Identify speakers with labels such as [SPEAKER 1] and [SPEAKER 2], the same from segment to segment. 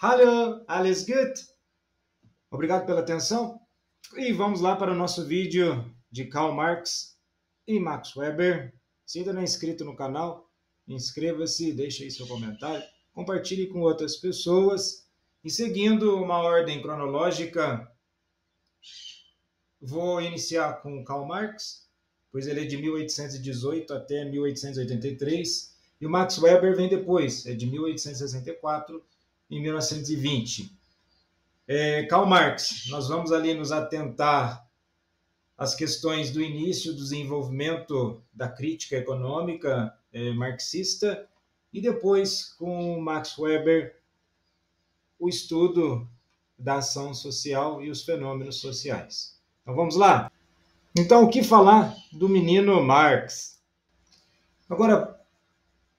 [SPEAKER 1] Hallo, alles gut? Obrigado pela atenção. E vamos lá para o nosso vídeo de Karl Marx e Max Weber. Se ainda não é inscrito no canal, inscreva-se, deixe aí seu comentário, compartilhe com outras pessoas. E seguindo uma ordem cronológica, vou iniciar com Karl Marx, pois ele é de 1818 até 1883, e o Max Weber vem depois, é de 1864 e 1920. Karl Marx, nós vamos ali nos atentar às questões do início do desenvolvimento da crítica econômica marxista e depois, com Max Weber, o estudo da ação social e os fenômenos sociais. Então vamos lá? Então, o que falar do menino Marx? Agora,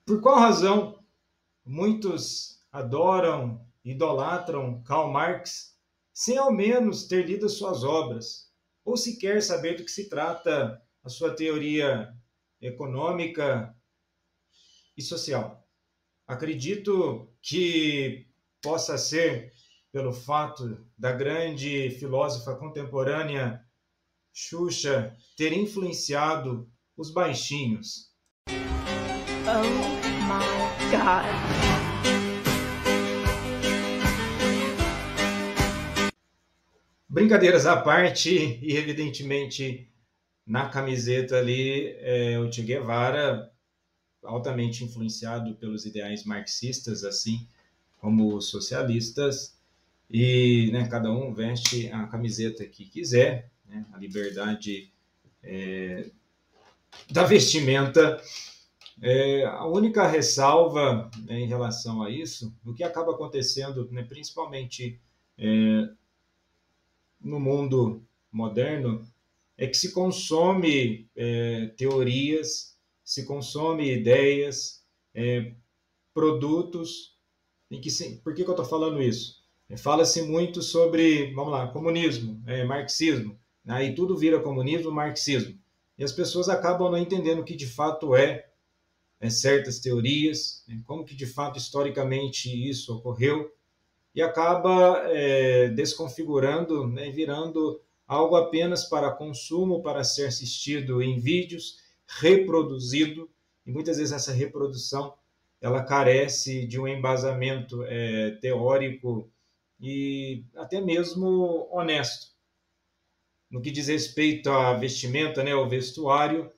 [SPEAKER 1] por qual razão muitos adoram, idolatram Karl Marx sem ao menos ter lido suas obras, ou sequer saber do que se trata a sua teoria econômica e social? Acredito que possa ser pelo fato da grande filósofa contemporânea Xuxa ter influenciado os baixinhos.
[SPEAKER 2] Oh my God.
[SPEAKER 1] Brincadeiras à parte, e evidentemente na camiseta ali o Che Guevara, altamente influenciado pelos ideais marxistas, assim como os socialistas, e cada um veste a camiseta que quiser, a liberdade da vestimenta. A única ressalva em relação a isso, o que acaba acontecendo, principalmente no mundo moderno, é que se consome teorias, se consome ideias, produtos. Por que eu estou falando isso? Fala-se muito sobre, vamos lá, comunismo, marxismo, aí tudo vira comunismo, marxismo. E as pessoas acabam não entendendo o que de fato certas teorias, como que de fato historicamente isso ocorreu, e acaba desconfigurando, virando algo apenas para consumo, para ser assistido em vídeos, reproduzido, e muitas vezes essa reprodução ela carece de um embasamento teórico e até mesmo honesto. No que diz respeito à vestimenta, ao vestuário,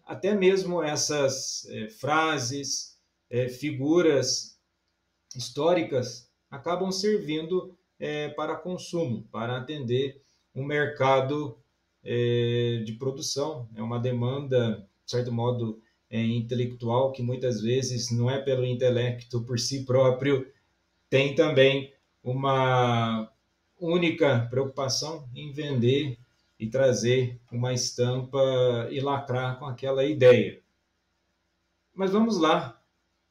[SPEAKER 1] até mesmo essas frases, figuras históricas acabam servindo para consumo, para atender um mercado de produção, uma demanda, de certo modo, intelectual, que muitas vezes não é pelo intelecto por si próprio, tem também uma única preocupação em vender e trazer uma estampa e lacrar com aquela ideia. Mas vamos lá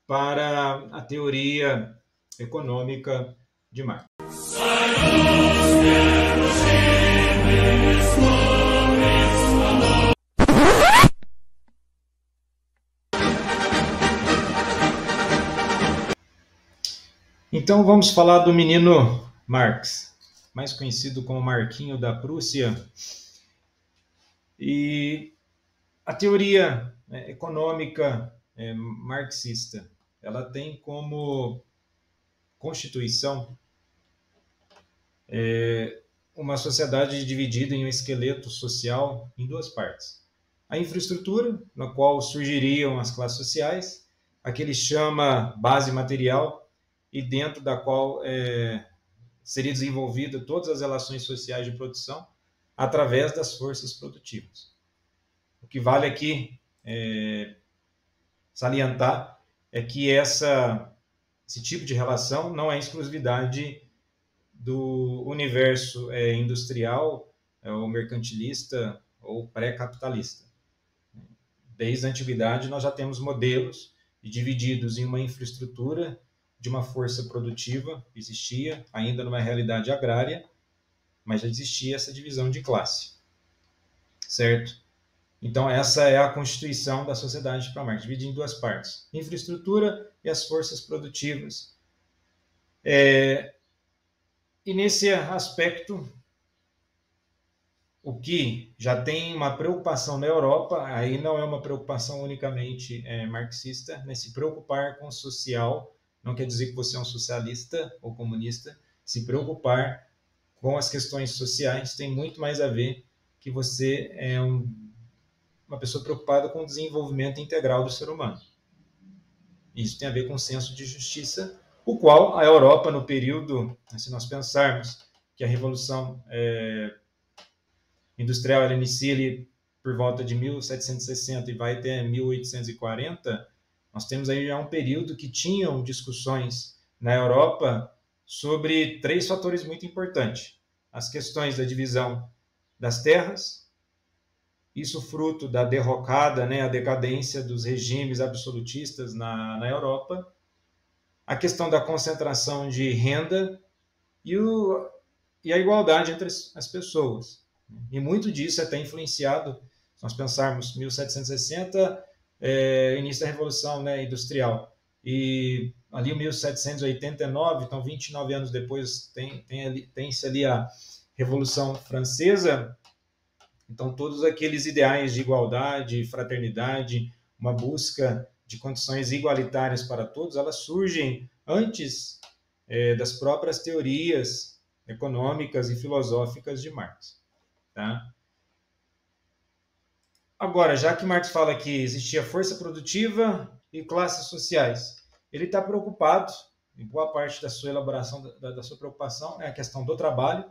[SPEAKER 1] para a teoria econômica de Marx. Então vamos falar do menino Marx, mais conhecido como Marquinho da Prússia. E a teoria econômica marxista, ela tem como constituição uma sociedade dividida em um esqueleto social em duas partes. A infraestrutura, na qual surgiriam as classes sociais, a que ele chama base material, e dentro da qual seria desenvolvida todas as relações sociais de produção através das forças produtivas. O que vale aqui salientar é que esse tipo de relação não é exclusividade do universo industrial, ou mercantilista, ou pré-capitalista. Desde a antiguidade, nós já temos modelos divididos em uma infraestrutura de uma força produtiva, existia ainda numa realidade agrária, mas já existia essa divisão de classe, certo? Então, essa é a constituição da sociedade para Marx, dividida em duas partes: infraestrutura e as forças produtivas. E nesse aspecto, o que já tem uma preocupação na Europa, aí não é uma preocupação unicamente marxista, né? Se preocupar com o social não quer dizer que você é um socialista ou comunista. Se preocupar com as questões sociais tem muito mais a ver que você é uma pessoa preocupada com o desenvolvimento integral do ser humano. Isso tem a ver com o senso de justiça, o qual a Europa, no período, se nós pensarmos que a Revolução Industrial ela inicia ali por volta de 1760 e vai até 1840, nós temos aí já um período que tinham discussões na Europa sobre 3 fatores muito importantes. As questões da divisão das terras, isso fruto da derrocada, né, a decadência dos regimes absolutistas na Europa, a questão da concentração de renda e a igualdade entre as pessoas. E muito disso é até influenciado, se nós pensarmos 1760, início da Revolução, né, Industrial, e ali 1789, então 29 anos depois tem-se ali a Revolução Francesa. Então todos aqueles ideais de igualdade, fraternidade, uma busca de condições igualitárias para todos, elas surgem antes das próprias teorias econômicas e filosóficas de Marx. Tá? Agora, já que Marx fala que existia força produtiva e classes sociais, ele está preocupado, em boa parte da sua elaboração, da sua preocupação, é a questão do trabalho.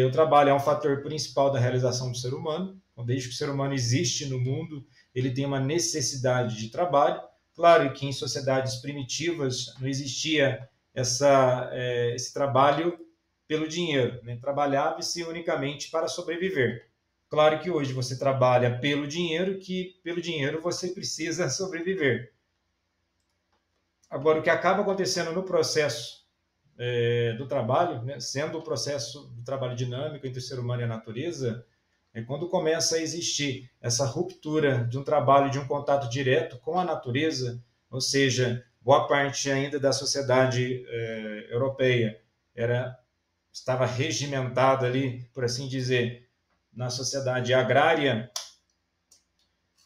[SPEAKER 1] O trabalho é um fator principal da realização do ser humano. Então, desde que o ser humano existe no mundo, ele tem uma necessidade de trabalho. Claro que em sociedades primitivas não existia esse trabalho pelo dinheiro, né? Trabalhava-se unicamente para sobreviver. Claro que hoje você trabalha pelo dinheiro, que pelo dinheiro você precisa sobreviver. Agora, o que acaba acontecendo no processo do trabalho, né, sendo o processo do trabalho dinâmico entre o ser humano e a natureza, quando começa a existir essa ruptura de um trabalho, de um contato direto com a natureza, ou seja, boa parte ainda da sociedade europeia estava regimentada ali, por assim dizer, na sociedade agrária.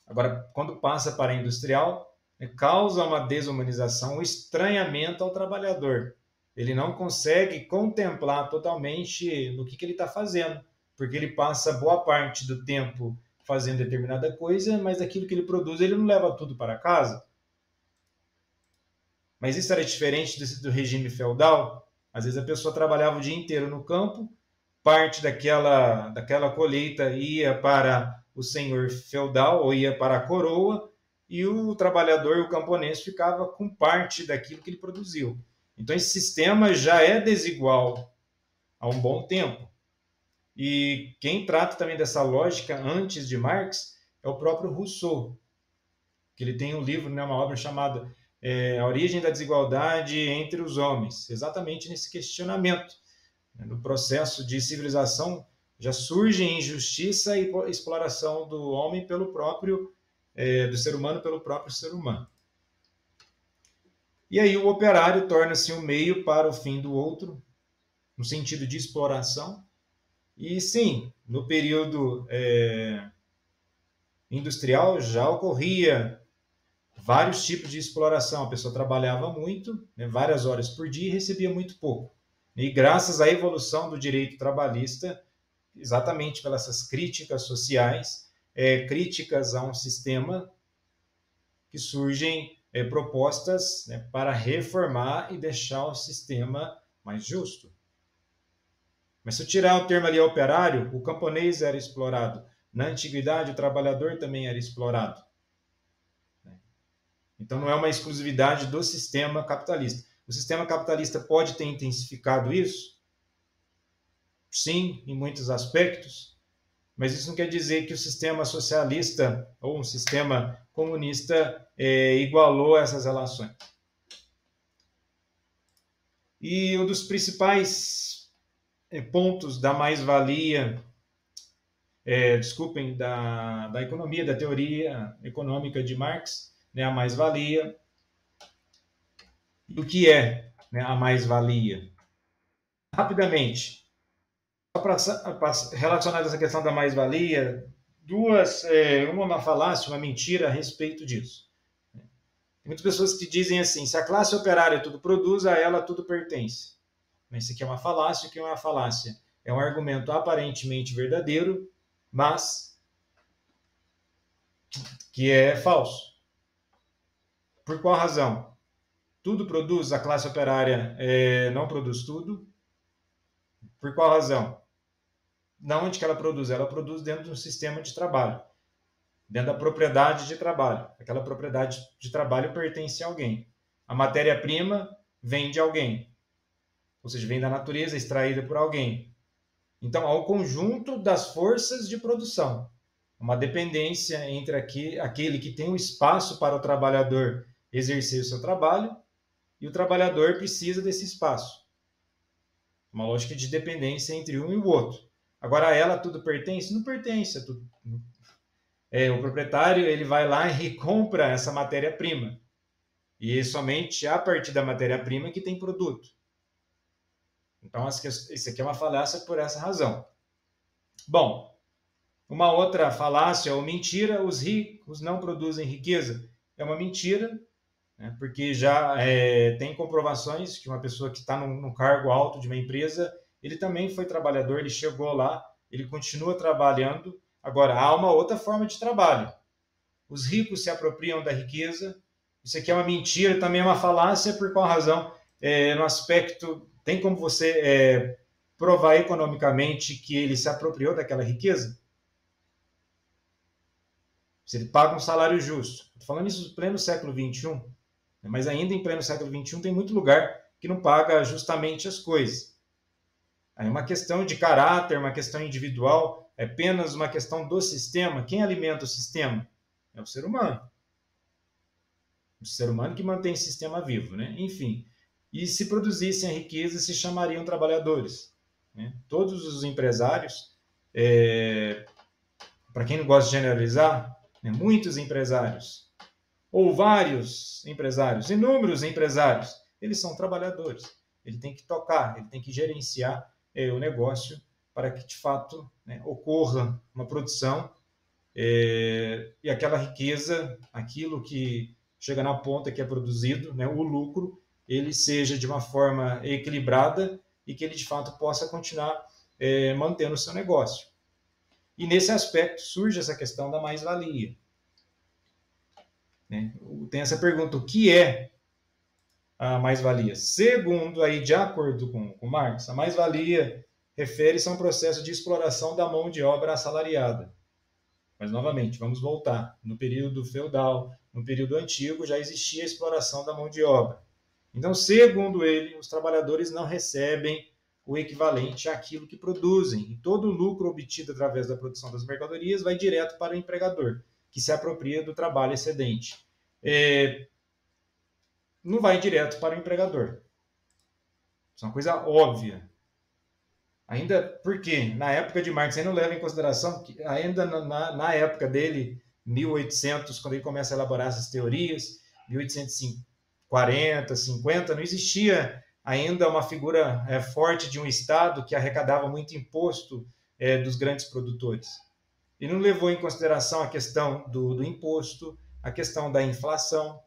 [SPEAKER 1] Agora, quando passa para a industrial, causa uma desumanização, um estranhamento ao trabalhador. Ele não consegue contemplar totalmente no que ele está fazendo, porque ele passa boa parte do tempo fazendo determinada coisa, mas aquilo que ele produz ele não leva tudo para casa. Mas isso era diferente do regime feudal. Às vezes a pessoa trabalhava o dia inteiro no campo, parte daquela colheita ia para o senhor feudal ou ia para a coroa, e o trabalhador, o camponês, ficava com parte daquilo que ele produziu. Então esse sistema já é desigual há um bom tempo. E quem trata também dessa lógica antes de Marx é o próprio Rousseau, que ele tem um livro, né, uma obra chamada A Origem da Desigualdade entre os Homens, exatamente nesse questionamento. No processo de civilização já surge injustiça e exploração do homem pelo próprio, do ser humano pelo próprio ser humano. E aí o operário torna-se um meio para o fim do outro, no sentido de exploração. E sim, no período industrial já ocorria vários tipos de exploração. A pessoa trabalhava muito, né, várias horas por dia e recebia muito pouco. E graças à evolução do direito trabalhista, exatamente pelas essas críticas sociais, críticas a um sistema, que surgem propostas, né, para reformar e deixar o sistema mais justo. Mas se eu tirar o termo ali operário, o camponês era explorado. Na antiguidade, o trabalhador também era explorado. Então não é uma exclusividade do sistema capitalista. O sistema capitalista pode ter intensificado isso? Sim, em muitos aspectos. Mas isso não quer dizer que o sistema socialista ou um sistema comunista igualou essas relações. E um dos principais pontos da mais-valia, da economia, da teoria econômica de Marx, né, a mais-valia. E o que é né, a mais-valia? Rapidamente, relacionado a essa questão da mais-valia, uma falácia, uma mentira a respeito disso. Tem muitas pessoas que dizem assim, se a classe operária tudo produz, a ela tudo pertence. Isso aqui é uma falácia, o que é uma falácia? É um argumento aparentemente verdadeiro, mas que é falso. Por qual razão? Tudo produz, a classe operária não produz tudo. Por qual razão? Na onde que ela produz? Ela produz dentro de um sistema de trabalho, dentro da propriedade de trabalho. Aquela propriedade de trabalho pertence a alguém. A matéria-prima vem de alguém, ou seja, vem da natureza, extraída por alguém. Então, há o conjunto das forças de produção, uma dependência entre aquele que tem um espaço para o trabalhador exercer o seu trabalho e o trabalhador precisa desse espaço. Uma lógica de dependência entre um e o outro. Agora, a ela tudo pertence? Não pertence. O proprietário ele vai lá e compra essa matéria-prima. E é somente a partir da matéria-prima que tem produto. Então, isso aqui é uma falácia por essa razão. Bom, uma outra falácia ou mentira, os ricos não produzem riqueza. É uma mentira, né, porque já tem comprovações que uma pessoa que está num cargo alto de uma empresa, ele também foi trabalhador, ele chegou lá, ele continua trabalhando. Agora, há uma outra forma de trabalho. Os ricos se apropriam da riqueza. Isso aqui é uma mentira, também é uma falácia, por qual razão? No aspecto, tem como você provar economicamente que ele se apropriou daquela riqueza? Se ele paga um salário justo. Estou falando isso no pleno século XXI, mas ainda em pleno século XXI tem muito lugar que não paga justamente as coisas. É uma questão de caráter, uma questão individual, é apenas uma questão do sistema. Quem alimenta o sistema? É o ser humano. O ser humano que mantém o sistema vivo, né? Enfim, e se produzissem a riqueza, se chamariam trabalhadores, né? Todos os empresários, para quem não gosta de generalizar, né, muitos empresários, ou vários empresários, inúmeros empresários, eles são trabalhadores. Ele tem que tocar, ele tem que gerenciar o negócio para que, de fato, né, ocorra uma produção e aquela riqueza, aquilo que chega na ponta que é produzido, né, o lucro, ele seja de uma forma equilibrada e que ele, de fato, possa continuar mantendo o seu negócio. E, nesse aspecto, surge essa questão da mais-valia. Né? Tem essa pergunta, o que é a mais-valia? Segundo, aí, de acordo com Marx, a mais-valia refere-se a um processo de exploração da mão de obra assalariada. Mas, novamente, vamos voltar. No período feudal, no período antigo, já existia a exploração da mão de obra. Então, segundo ele, os trabalhadores não recebem o equivalente àquilo que produzem. E todo o lucro obtido através da produção das mercadorias vai direto para o empregador, que se apropria do trabalho excedente. Não vai direto para o empregador. Isso é uma coisa óbvia. Ainda porque, na época de Marx, ainda não leva em consideração que, ainda na época dele, 1800, quando ele começa a elaborar essas teorias, 1840, 50, não existia ainda uma figura forte de um Estado que arrecadava muito imposto dos grandes produtores. E não levou em consideração a questão do imposto, a questão da inflação.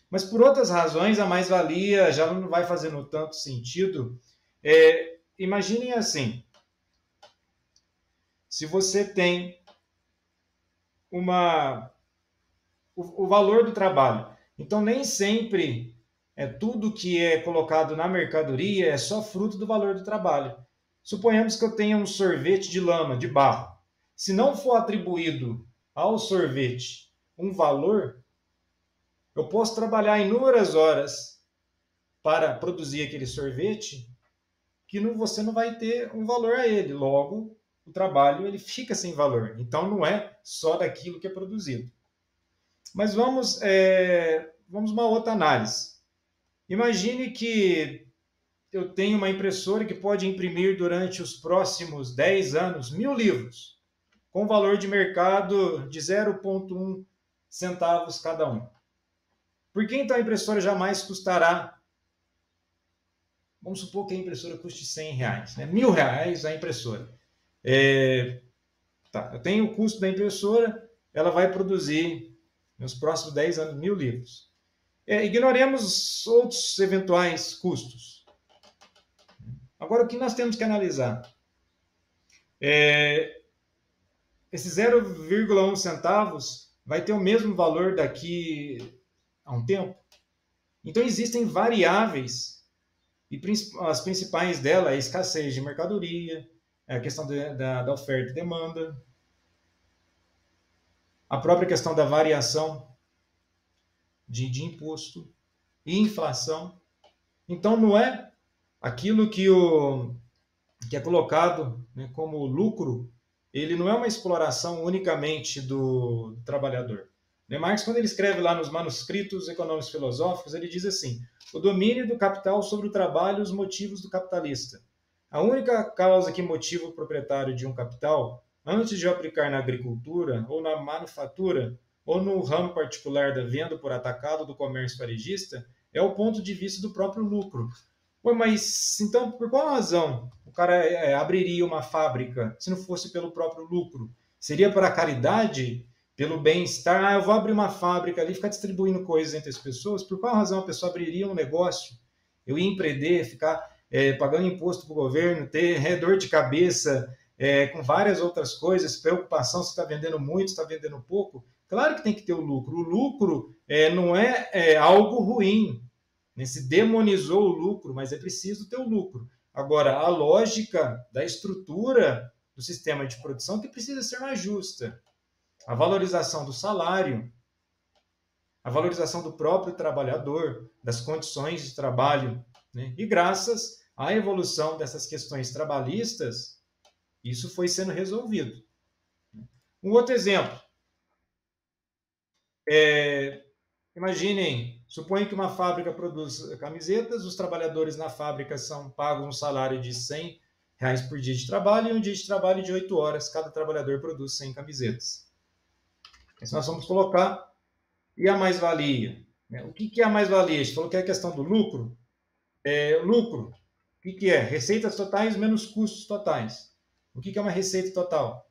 [SPEAKER 1] Mas, por outras razões, a mais-valia já não vai fazendo tanto sentido. Imaginem assim, se você tem o valor do trabalho, então nem sempre tudo que é colocado na mercadoria é só fruto do valor do trabalho. Suponhamos que eu tenha um sorvete de lama, de barro. Se não for atribuído ao sorvete um valor, eu posso trabalhar inúmeras horas para produzir aquele sorvete que você não vai ter um valor a ele. Logo, o trabalho ele fica sem valor. Então, não é só daquilo que é produzido. Mas vamos uma outra análise. Imagine que eu tenho uma impressora que pode imprimir durante os próximos 10 anos 1.000 livros, com valor de mercado de 0,1 centavos cada um. Por que então a impressora jamais custará Vamos supor que a impressora custe R$100, né? R$1.000 a impressora. Eu tenho o custo da impressora, ela vai produzir, nos próximos 10 anos, 1.000 livros. Ignoremos outros eventuais custos. Agora, o que nós temos que analisar? Esse 0,1 centavos vai ter o mesmo valor daqui a um tempo? Então, existem variáveis, e as principais delas é a escassez de mercadoria, a questão da oferta e demanda, a própria questão da variação de imposto e inflação. Então, não é aquilo que é colocado, né, como lucro, ele não é uma exploração unicamente do trabalhador. Marx, quando ele escreve lá nos manuscritos econômicos filosóficos, ele diz assim: o domínio do capital sobre o trabalho e os motivos do capitalista. A única causa que motiva o proprietário de um capital, antes de o aplicar na agricultura, ou na manufatura, ou no ramo particular da venda por atacado do comércio varejista, é o ponto de vista do próprio lucro. Mas então, por qual razão o cara abriria uma fábrica se não fosse pelo próprio lucro? Seria para a caridade? Pelo bem-estar? Eu vou abrir uma fábrica ali, ficar distribuindo coisas entre as pessoas? Por qual razão a pessoa abriria um negócio? Eu ia empreender, ficar pagando imposto para o governo, ter dor de cabeça com várias outras coisas, preocupação se está vendendo muito, se está vendendo pouco? Claro que tem que ter o lucro. O lucro não é algo ruim. Se demonizou o lucro, mas é preciso ter o lucro. Agora, a lógica da estrutura do sistema de produção que precisa ser mais justa. A valorização do salário, a valorização do próprio trabalhador, das condições de trabalho, né? E graças à evolução dessas questões trabalhistas, isso foi sendo resolvido. Um outro exemplo. Imaginem, suponha que uma fábrica produz camisetas, os trabalhadores na fábrica são pagos um salário de R$100 por dia de trabalho e um dia de trabalho de 8 horas. Cada trabalhador produz 100 camisetas. Então, nós vamos colocar. E a mais-valia? O que é a mais-valia? A gente falou que é a questão do lucro. Lucro, o que é? Receitas totais menos custos totais. O que é uma receita total?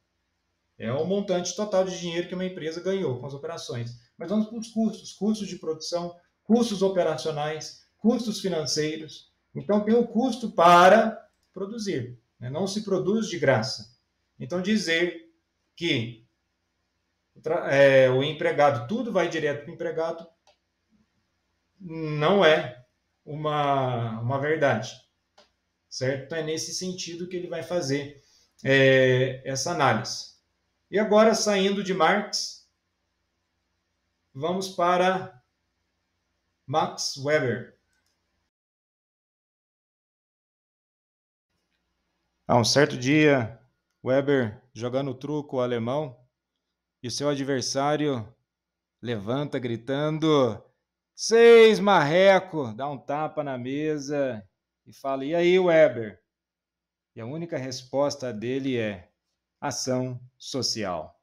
[SPEAKER 1] É o montante total de dinheiro que uma empresa ganhou com as operações. Mas vamos para os custos. Custos de produção, custos operacionais, custos financeiros. Então, tem o custo para produzir. Não se produz de graça. Então, dizer que o empregado, tudo vai direto para o empregado, não é uma verdade. Certo? Então, é nesse sentido que ele vai fazer essa análise. E agora, saindo de Marx, vamos para Max Weber. Um certo dia, Weber jogando truco alemão, e o seu adversário levanta gritando: 6 marreco! Dá um tapa na mesa e fala: e aí, Weber? E a única resposta dele é: ação social.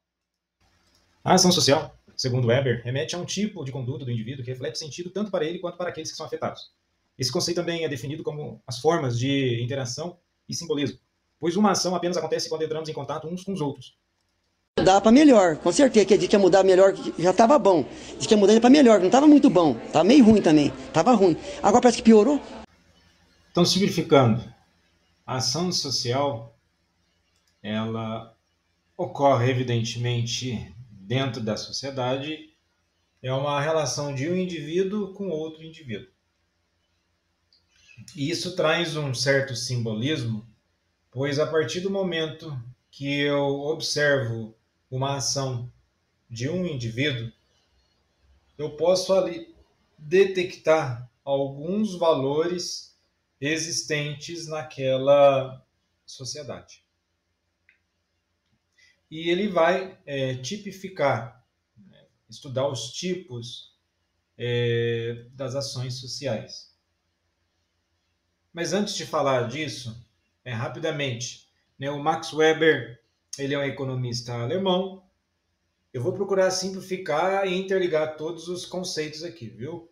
[SPEAKER 1] A ação social, segundo Weber, remete a um tipo de conduta do indivíduo que reflete sentido tanto para ele quanto para aqueles que são afetados. Esse conceito também é definido como as formas de interação e simbolismo, pois uma ação apenas acontece quando entramos em contato uns com os outros.
[SPEAKER 3] Mudar para melhor, com certeza, que a gente ia mudar melhor, já estava bom. Diz que ia mudar para melhor, não estava muito bom, estava meio ruim também, estava ruim. Agora parece que piorou.
[SPEAKER 1] Então, simplificando, a ação social, ela ocorre evidentemente dentro da sociedade, é uma relação de um indivíduo com outro indivíduo. E isso traz um certo simbolismo, pois a partir do momento que eu observo uma ação de um indivíduo, eu posso ali detectar alguns valores existentes naquela sociedade. E ele vai tipificar, estudar os tipos das ações sociais. Mas antes de falar disso, rapidamente, o Max Weber, ele é um economista alemão. Eu vou procurar simplificar e interligar todos os conceitos aqui, viu?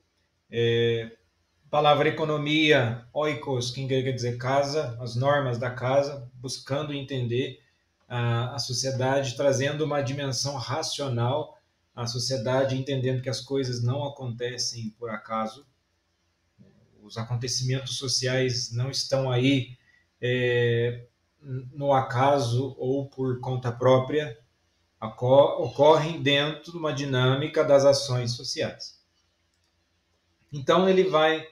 [SPEAKER 1] palavra economia, oikos, que em grego quer dizer casa, as normas da casa, buscando entender a sociedade, trazendo uma dimensão racional à sociedade, entendendo que as coisas não acontecem por acaso, os acontecimentos sociais não estão aí no acaso ou por conta própria, ocorrem dentro de uma dinâmica das ações sociais. Então ele vai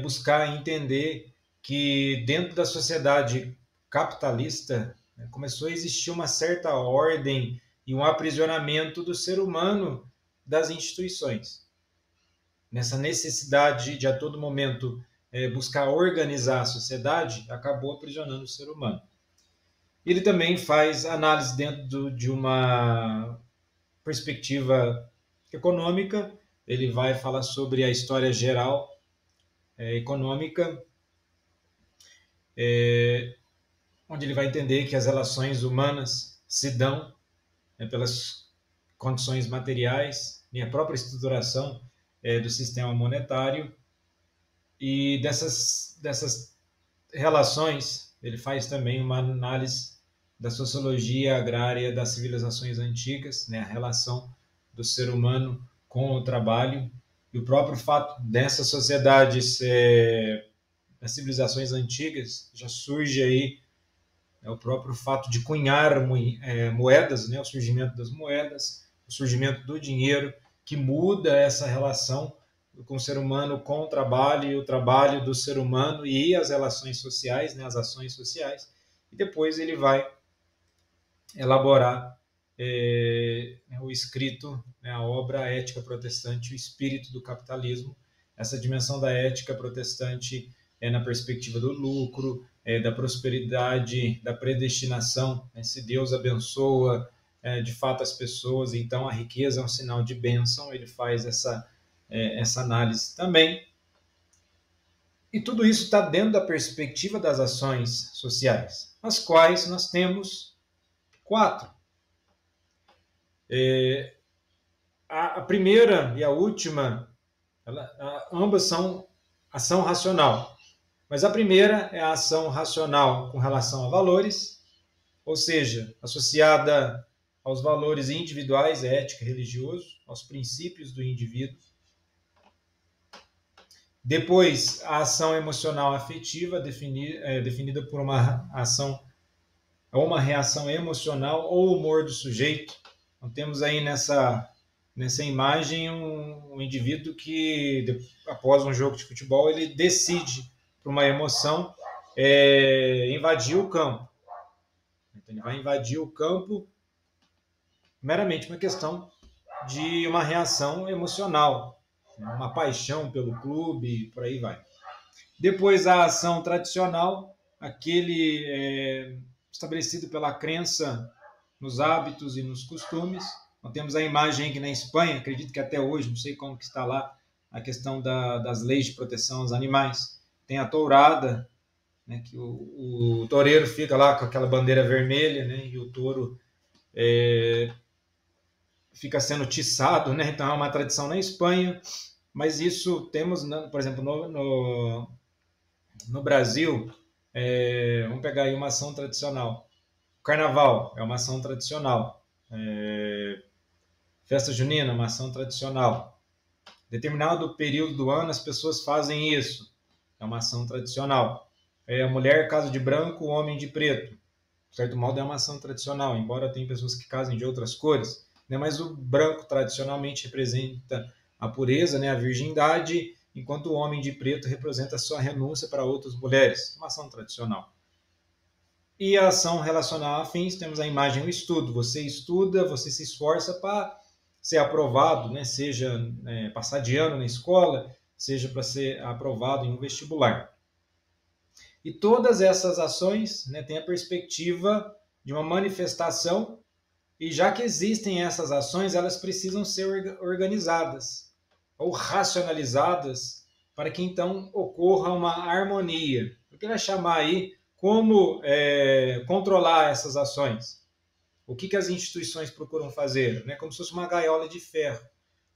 [SPEAKER 1] buscar entender que dentro da sociedade capitalista começou a existir uma certa ordem e um aprisionamento do ser humano das instituições. Nessa necessidade de a todo momento buscar organizar a sociedade, acabou aprisionando o ser humano. Ele também faz análise dentro de uma perspectiva econômica. Ele vai falar sobre a história geral econômica, onde ele vai entender que as relações humanas se dão pelas condições materiais e a própria estruturação do sistema monetário. E dessas relações, ele faz também uma análise da sociologia agrária das civilizações antigas, a relação do ser humano com o trabalho, e o próprio fato dessas sociedades, das civilizações antigas, já surge aí o próprio fato de cunhar moedas, o surgimento das moedas, o surgimento do dinheiro, que muda essa relação com o ser humano com o trabalho, e o trabalho do ser humano e as relações sociais, as ações sociais. E depois ele vai elaborar o escrito, a obra A Ética Protestante, o espírito do capitalismo. Essa dimensão da ética protestante na perspectiva do lucro, da prosperidade, da predestinação. Se Deus abençoa de fato as pessoas, então a riqueza é um sinal de bênção. Ele faz essa análise também. E tudo isso está dentro da perspectiva das ações sociais, as quais nós temos 4. A primeira e a última, ambas são ação racional. Mas a primeira é a ação racional com relação a valores, ou seja, associada aos valores individuais, ética e religioso, aos princípios do indivíduo. Depois, a ação emocional afetiva, definida por uma ação ou uma reação emocional ou humor do sujeito. Então, temos aí nessa imagem um indivíduo que, após um jogo de futebol, ele decide, por uma emoção, invadir o campo. Então, ele vai invadir o campo meramente uma questão de uma reação emocional, uma paixão pelo clube, por aí vai. Depois, a ação tradicional, aquele estabelecido pela crença nos hábitos e nos costumes. Nós temos a imagem aqui na Espanha, acredito que até hoje, não sei como que está lá, a questão das leis de proteção aos animais. Tem a tourada, que o toureiro fica lá com aquela bandeira vermelha, e o touro fica sendo tiçado, então é uma tradição na Espanha, mas isso temos, por exemplo, no Brasil, vamos pegar aí uma ação tradicional. O carnaval é uma ação tradicional. Festa junina, uma ação tradicional. Determinado período do ano as pessoas fazem isso. É uma ação tradicional. A mulher casa de branco, o homem de preto. De certo modo é uma ação tradicional, embora tenha pessoas que casem de outras cores. Mas o branco tradicionalmente representa a pureza, a virgindade, enquanto o homem de preto representa a sua renúncia para outras mulheres. Uma ação tradicional. E a ação relacional a fins, temos a imagem do estudo. Você estuda, você se esforça para ser aprovado, seja passar de ano na escola, seja para ser aprovado em um vestibular. E todas essas ações têm a perspectiva de uma manifestação, e já que existem essas ações, elas precisam ser organizadas ou racionalizadas para que então ocorra uma harmonia. O que vai chamar aí como controlar essas ações? O que as instituições procuram fazer? Como se fosse uma gaiola de ferro,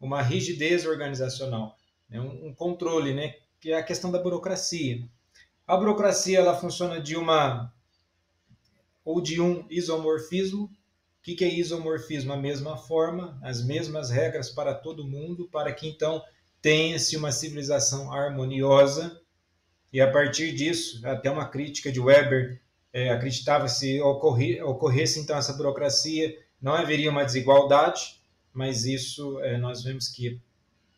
[SPEAKER 1] uma rigidez organizacional, um controle, que é a questão da burocracia. A burocracia ela funciona de um isomorfismo. O que é isomorfismo? A mesma forma, as mesmas regras para todo mundo, para que então tenha-se uma civilização harmoniosa. E a partir disso, até uma crítica de Weber, acreditava que se ocorresse então essa burocracia, não haveria uma desigualdade, mas isso nós vemos que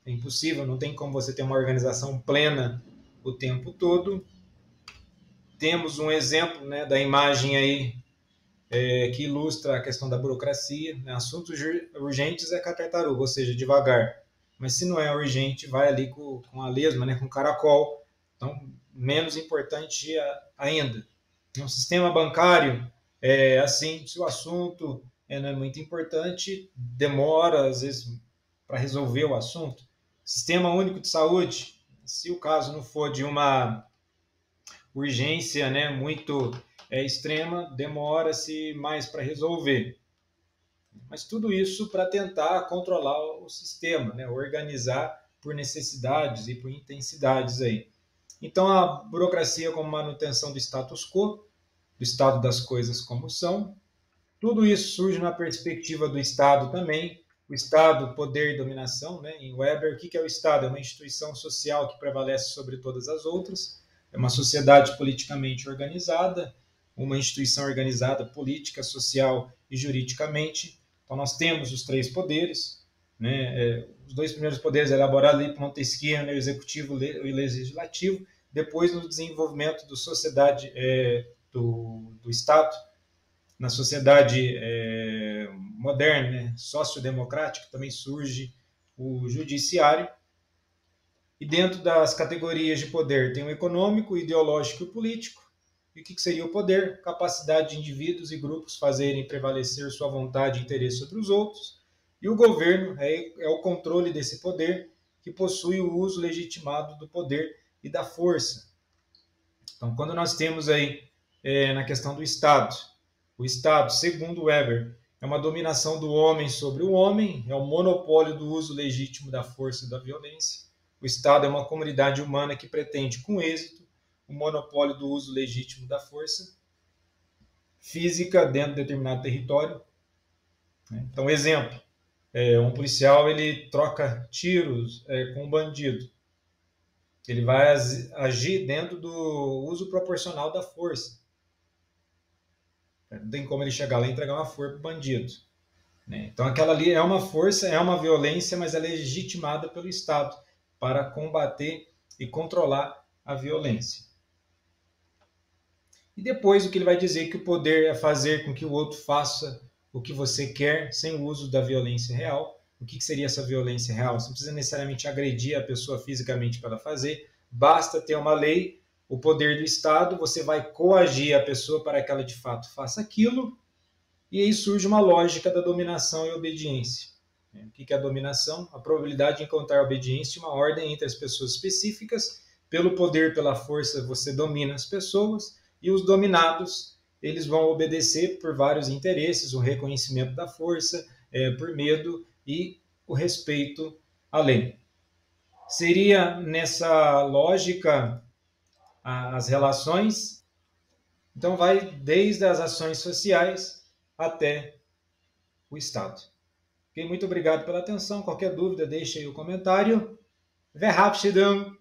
[SPEAKER 1] é impossível, não tem como você ter uma organização plena o tempo todo. Temos um exemplo, né, da imagem aí que ilustra a questão da burocracia. Né? Assuntos urgentes é com a tartaruga, ou seja, devagar. Mas se não é urgente, vai ali com a lesma, né, com o caracol. Então, menos importante ainda. Um sistema bancário, assim, se o assunto não é muito importante, demora, às vezes, para resolver o assunto. Sistema único de saúde, se o caso não for de uma urgência, né, muito extrema, demora-se mais para resolver. Mas tudo isso para tentar controlar o sistema, né, organizar por necessidades e por intensidades aí. Então, a burocracia como manutenção do status quo, do estado das coisas como são. Tudo isso surge na perspectiva do Estado também. O Estado, poder e dominação. Né? Em Weber, o que é o Estado? É uma instituição social que prevalece sobre todas as outras. É uma sociedade politicamente organizada, uma instituição organizada política, social e juridicamente. Então, nós temos os três poderes. Né? Os dois primeiros poderes elaborados ali por Montesquieu, né? O executivo e o legislativo. Depois, no desenvolvimento da sociedade, do Estado, na sociedade moderna, né, sociodemocrática, também surge o judiciário. E dentro das categorias de poder tem o econômico, o ideológico e o político. E o que seria o poder? Capacidade de indivíduos e grupos fazerem prevalecer sua vontade e interesse sobre os outros. E o governo é o controle desse poder, que possui o uso legitimado do poder e da força. Então, quando nós temos aí, na questão do Estado, o Estado, segundo Weber, é uma dominação do homem sobre o homem, é o monopólio do uso legítimo da força e da violência. O Estado é uma comunidade humana que pretende, com êxito, o monopólio do uso legítimo da força física dentro de determinado território. Então, exemplo, um policial ele troca tiros com um bandido. Ele vai agir dentro do uso proporcional da força. Não tem como ele chegar lá e entregar uma força para o bandido. Então, aquela ali é uma força, é uma violência, mas ela é legitimada pelo Estado para combater e controlar a violência. E depois o que ele vai dizer que o poder é fazer com que o outro faça o que você quer sem o uso da violência real. O que seria essa violência real? Você não precisa necessariamente agredir a pessoa fisicamente para fazer, basta ter uma lei, o poder do Estado, você vai coagir a pessoa para que ela de fato faça aquilo, e aí surge uma lógica da dominação e obediência. O que é a dominação? A probabilidade de encontrar obediência e uma ordem entre as pessoas específicas. Pelo poder, pela força, você domina as pessoas, e os dominados eles vão obedecer por vários interesses, o reconhecimento da força, por medo e o respeito à lei. Seria nessa lógica as relações, então vai desde as ações sociais até o Estado. Okay? Muito obrigado pela atenção, qualquer dúvida deixe aí o comentário. Verhaftung!